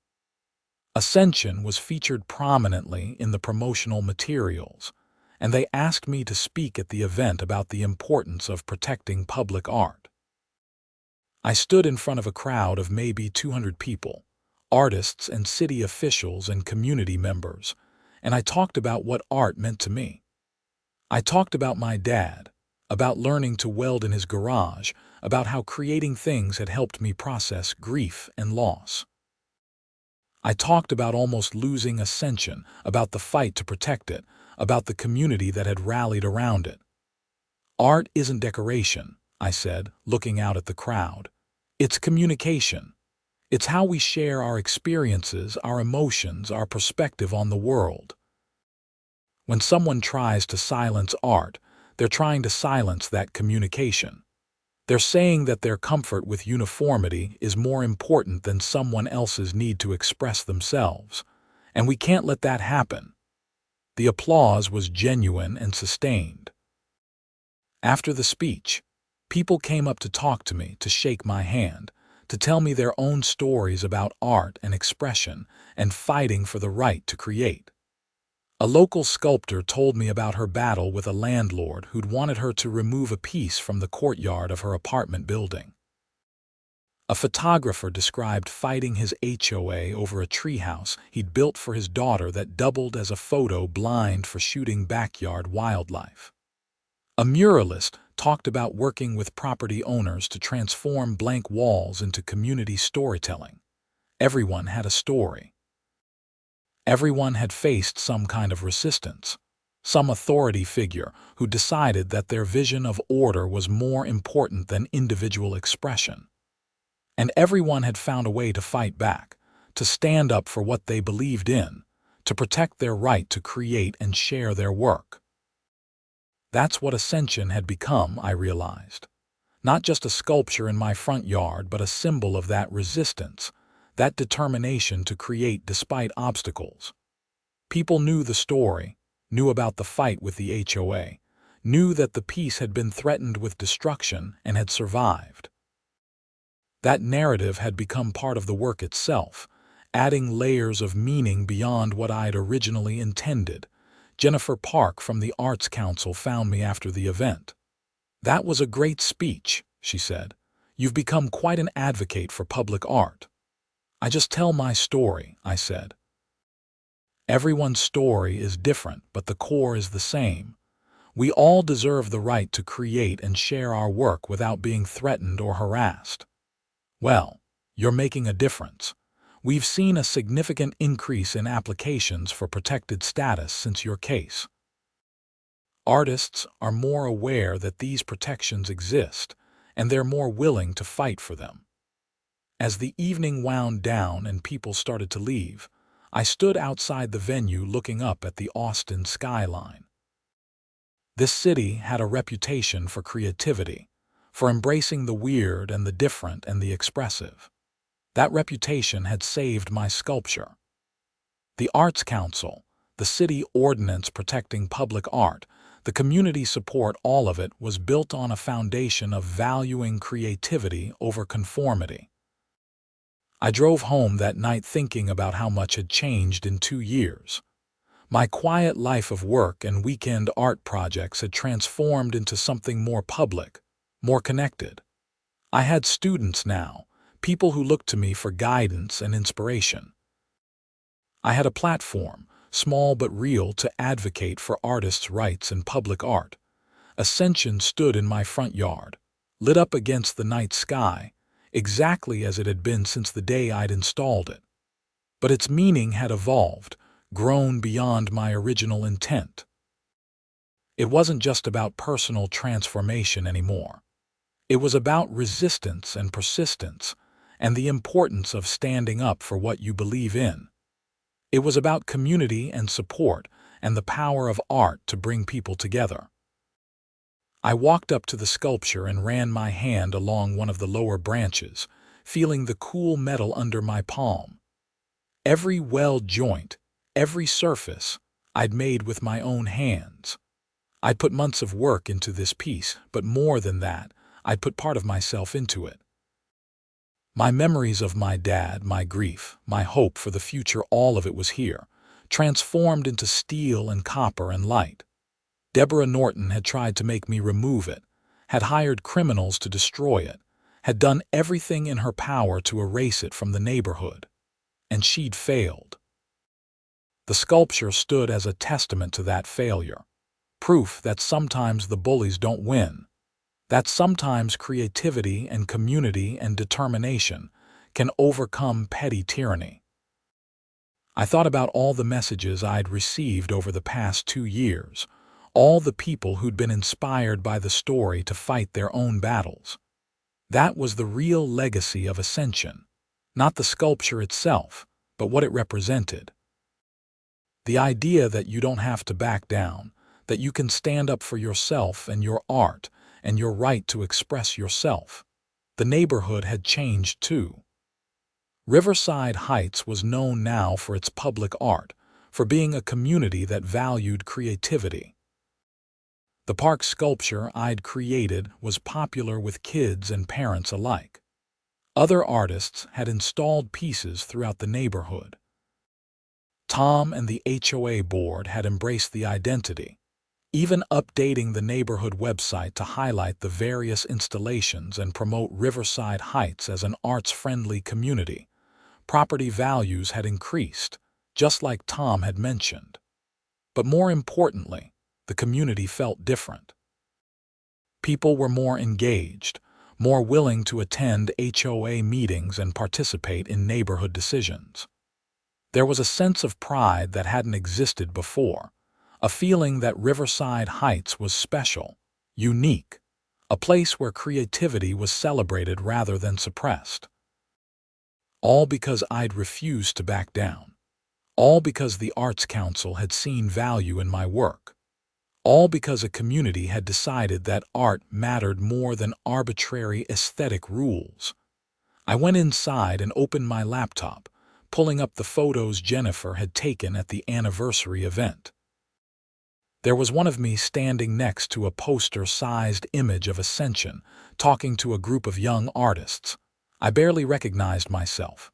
Ascension was featured prominently in the promotional materials, and they asked me to speak at the event about the importance of protecting public art. I stood in front of a crowd of maybe 200 people, artists and city officials and community members, and I talked about what art meant to me. I talked about my dad, about learning to weld in his garage, about how creating things had helped me process grief and loss. I talked about almost losing Ascension, about the fight to protect it, about the community that had rallied around it. Art isn't decoration, I said, looking out at the crowd. It's communication. It's how we share our experiences, our emotions, our perspective on the world. When someone tries to silence art, they're trying to silence that communication. They're saying that their comfort with uniformity is more important than someone else's need to express themselves, and we can't let that happen. The applause was genuine and sustained. After the speech, people came up to talk to me, to shake my hand, to tell me their own stories about art and expression and fighting for the right to create. A local sculptor told me about her battle with a landlord who'd wanted her to remove a piece from the courtyard of her apartment building. A photographer described fighting his HOA over a treehouse he'd built for his daughter that doubled as a photo blind for shooting backyard wildlife. A muralist talked about working with property owners to transform blank walls into community storytelling. Everyone had a story. Everyone had faced some kind of resistance, some authority figure who decided that their vision of order was more important than individual expression. And everyone had found a way to fight back, to stand up for what they believed in, to protect their right to create and share their work. That's what Ascension had become, I realized. Not just a sculpture in my front yard, but a symbol of that resistance, that determination to create despite obstacles. People knew the story, knew about the fight with the HOA, knew that the piece had been threatened with destruction and had survived. That narrative had become part of the work itself, adding layers of meaning beyond what I'd originally intended. Jennifer Park from the Arts Council found me after the event. "That was a great speech," she said. "You've become quite an advocate for public art." "I just tell my story," I said. Everyone's story is different, but the core is the same. We all deserve the right to create and share our work without being threatened or harassed. Well, you're making a difference. We've seen a significant increase in applications for protected status since your case. Artists are more aware that these protections exist, and they're more willing to fight for them. As the evening wound down and people started to leave, I stood outside the venue looking up at the Austin skyline. This city had a reputation for creativity, for embracing the weird and the different and the expressive. That reputation had saved my sculpture. The Arts Council, the city ordinance protecting public art, the community support, all of it was built on a foundation of valuing creativity over conformity. I drove home that night thinking about how much had changed in 2 years. My quiet life of work and weekend art projects had transformed into something more public, more connected. I had students now, people who looked to me for guidance and inspiration. I had a platform, small but real, to advocate for artists' rights in public art. Ascension stood in my front yard, lit up against the night sky, exactly as it had been since the day I'd installed it. But its meaning had evolved, grown beyond my original intent. It wasn't just about personal transformation anymore. It was about resistance and persistence, and the importance of standing up for what you believe in. It was about community and support, and the power of art to bring people together. I walked up to the sculpture and ran my hand along one of the lower branches, feeling the cool metal under my palm. Every weld joint, every surface, I'd made with my own hands. I'd put months of work into this piece, but more than that, I'd put part of myself into it. My memories of my dad, my grief, my hope for the future, all of it was here, transformed into steel and copper and light. Deborah Norton had tried to make me remove it, had hired criminals to destroy it, had done everything in her power to erase it from the neighborhood. And she'd failed. The sculpture stood as a testament to that failure, proof that sometimes the bullies don't win, that sometimes creativity and community and determination can overcome petty tyranny. I thought about all the messages I'd received over the past 2 years, all the people who'd been inspired by the story to fight their own battles. That was the real legacy of Ascension, not the sculpture itself, but what it represented. The idea that you don't have to back down, that you can stand up for yourself and your art and your right to express yourself. The neighborhood had changed too. Riverside Heights was known now for its public art, for being a community that valued creativity. The park sculpture I'd created was popular with kids and parents alike. Other artists had installed pieces throughout the neighborhood. Tom and the HOA board had embraced the identity, even updating the neighborhood website to highlight the various installations and promote Riverside Heights as an arts-friendly community. Property values had increased, just like Tom had mentioned. But more importantly, the community felt different. People were more engaged, more willing to attend HOA meetings and participate in neighborhood decisions. There was a sense of pride that hadn't existed before, a feeling that Riverside Heights was special, unique, a place where creativity was celebrated rather than suppressed. All because I'd refused to back down. All because the Arts Council had seen value in my work. All because a community had decided that art mattered more than arbitrary aesthetic rules. I went inside and opened my laptop, pulling up the photos Jennifer had taken at the anniversary event. There was one of me standing next to a poster-sized image of Ascension, talking to a group of young artists. I barely recognized myself.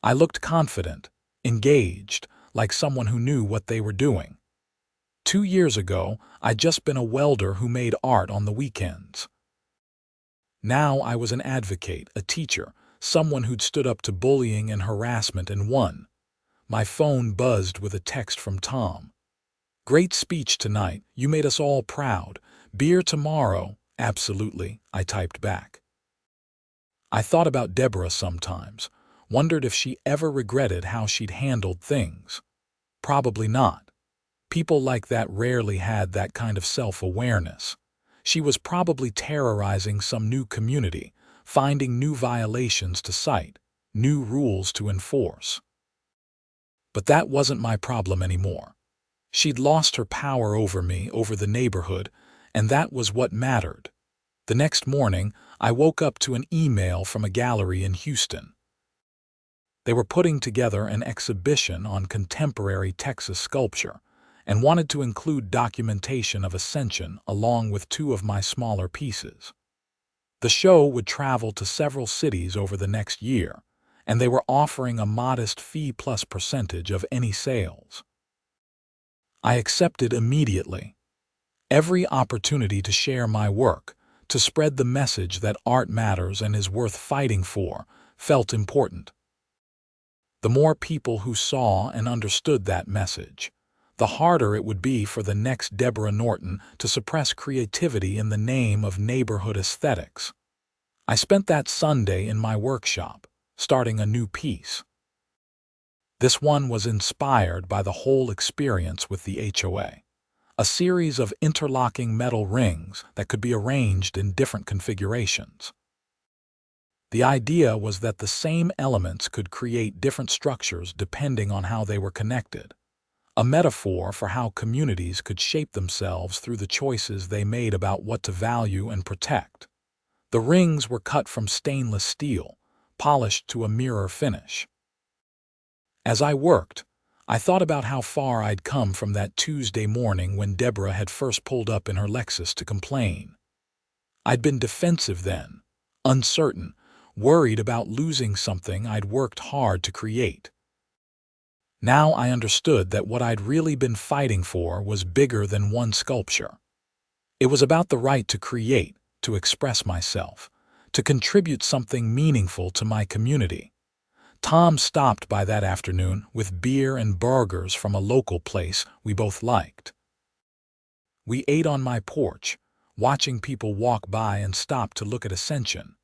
I looked confident, engaged, like someone who knew what they were doing. 2 years ago, I'd just been a welder who made art on the weekends. Now I was an advocate, a teacher, someone who'd stood up to bullying and harassment and won. My phone buzzed with a text from Tom. "Great speech tonight, you made us all proud. Beer tomorrow." "Absolutely," I typed back. I thought about Deborah sometimes, wondered if she ever regretted how she'd handled things. Probably not. People like that rarely had that kind of self-awareness. She was probably terrorizing some new community, finding new violations to cite, new rules to enforce. But that wasn't my problem anymore. She'd lost her power over me, over the neighborhood, and that was what mattered. The next morning, I woke up to an email from a gallery in Houston. They were putting together an exhibition on contemporary Texas sculpture and wanted to include documentation of Ascension along with two of my smaller pieces. The show would travel to several cities over the next year, and they were offering a modest fee plus percentage of any sales. I accepted immediately. Every opportunity to share my work, to spread the message that art matters and is worth fighting for, felt important. The more people who saw and understood that message, the harder it would be for the next Deborah Norton to suppress creativity in the name of neighborhood aesthetics. I spent that Sunday in my workshop, starting a new piece. This one was inspired by the whole experience with the HOA, a series of interlocking metal rings that could be arranged in different configurations. The idea was that the same elements could create different structures depending on how they were connected, a metaphor for how communities could shape themselves through the choices they made about what to value and protect. The rings were cut from stainless steel, polished to a mirror finish. As I worked, I thought about how far I'd come from that Tuesday morning when Deborah had first pulled up in her Lexus to complain. I'd been defensive then, uncertain, worried about losing something I'd worked hard to create. Now I understood that what I'd really been fighting for was bigger than one sculpture. It was about the right to create, to express myself, to contribute something meaningful to my community. Tom stopped by that afternoon with beer and burgers from a local place we both liked. We ate on my porch, watching people walk by and stop to look at Ascension.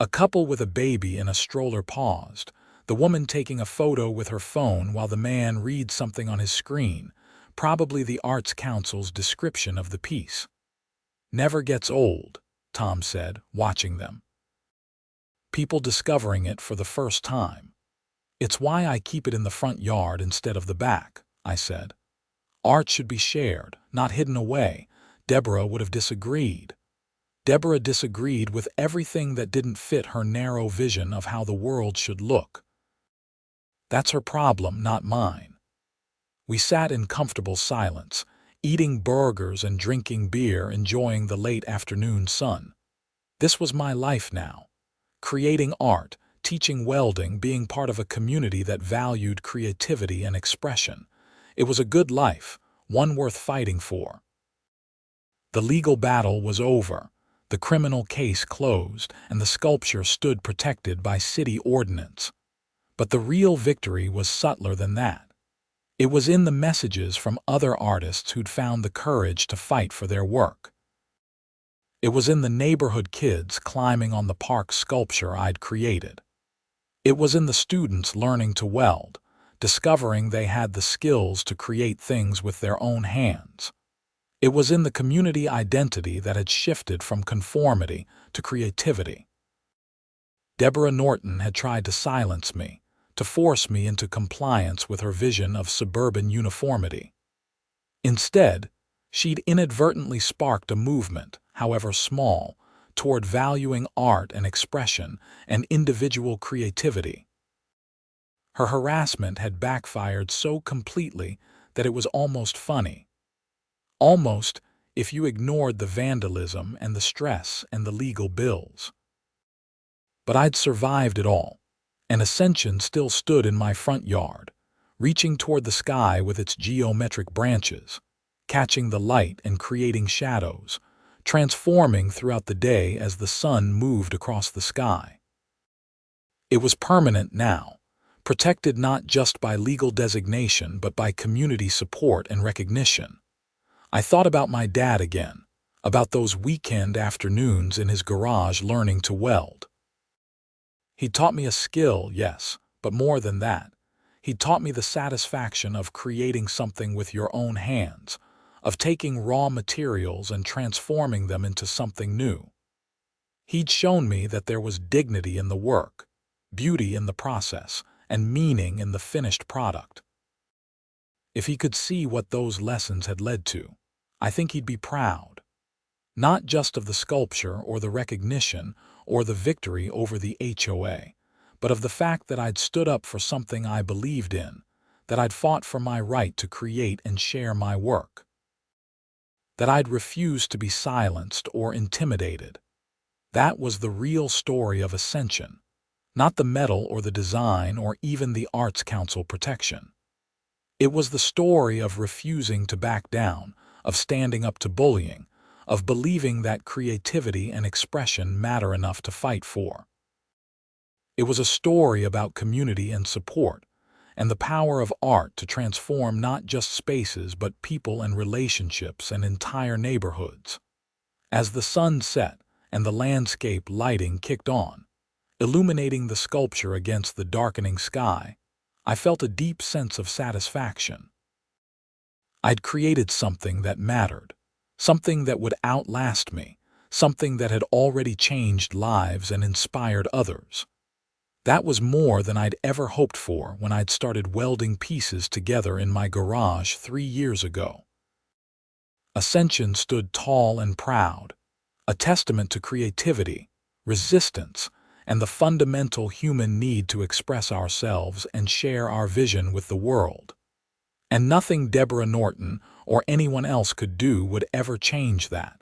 A couple with a baby in a stroller paused, the woman taking a photo with her phone while the man reads something on his screen, probably the Arts Council's description of the piece. "Never gets old," Tom said, watching them. "People discovering it for the first time. It's why I keep it in the front yard instead of the back," I said. "Art should be shared, not hidden away." Deborah would have disagreed. Deborah disagreed with everything that didn't fit her narrow vision of how the world should look. That's her problem, not mine. We sat in comfortable silence, eating burgers and drinking beer, enjoying the late afternoon sun. This was my life now. Creating art, teaching welding, being part of a community that valued creativity and expression. It was a good life, one worth fighting for. The legal battle was over, the criminal case closed, and the sculpture stood protected by city ordinance. But the real victory was subtler than that. It was in the messages from other artists who'd found the courage to fight for their work. It was in the neighborhood kids climbing on the park sculpture I'd created. It was in the students learning to weld, discovering they had the skills to create things with their own hands. It was in the community identity that had shifted from conformity to creativity. Deborah Norton had tried to silence me, to force me into compliance with her vision of suburban uniformity. Instead, she'd inadvertently sparked a movement, however small, toward valuing art and expression and individual creativity. Her harassment had backfired so completely that it was almost funny. Almost if you ignored the vandalism and the stress and the legal bills. But I'd survived it all, and Ascension still stood in my front yard, reaching toward the sky with its geometric branches, catching the light and creating shadows, transforming throughout the day as the sun moved across the sky. It was permanent now, protected not just by legal designation but by community support and recognition. I thought about my dad again, about those weekend afternoons in his garage learning to weld. He taught me a skill, yes, but more than that. He taught me the satisfaction of creating something with your own hands, of taking raw materials and transforming them into something new. He'd shown me that there was dignity in the work, beauty in the process, and meaning in the finished product. If he could see what those lessons had led to, I think he'd be proud. Not just of the sculpture or the recognition or the victory over the HOA, but of the fact that I'd stood up for something I believed in, that I'd fought for my right to create and share my work, that I'd refused to be silenced or intimidated. That was the real story of ascension, not the metal or the design or even the Arts Council protection. It was the story of refusing to back down, of standing up to bullying, of believing that creativity and expression matter enough to fight for. It was a story about community and support, and the power of art to transform not just spaces but people and relationships and entire neighborhoods. As the sun set and the landscape lighting kicked on, illuminating the sculpture against the darkening sky, I felt a deep sense of satisfaction. I'd created something that mattered, something that would outlast me, something that had already changed lives and inspired others. That was more than I'd ever hoped for when I'd started welding pieces together in my garage 3 years ago. Ascension stood tall and proud, a testament to creativity, resistance, and the fundamental human need to express ourselves and share our vision with the world. And nothing Deborah Norton or anyone else could do would ever change that.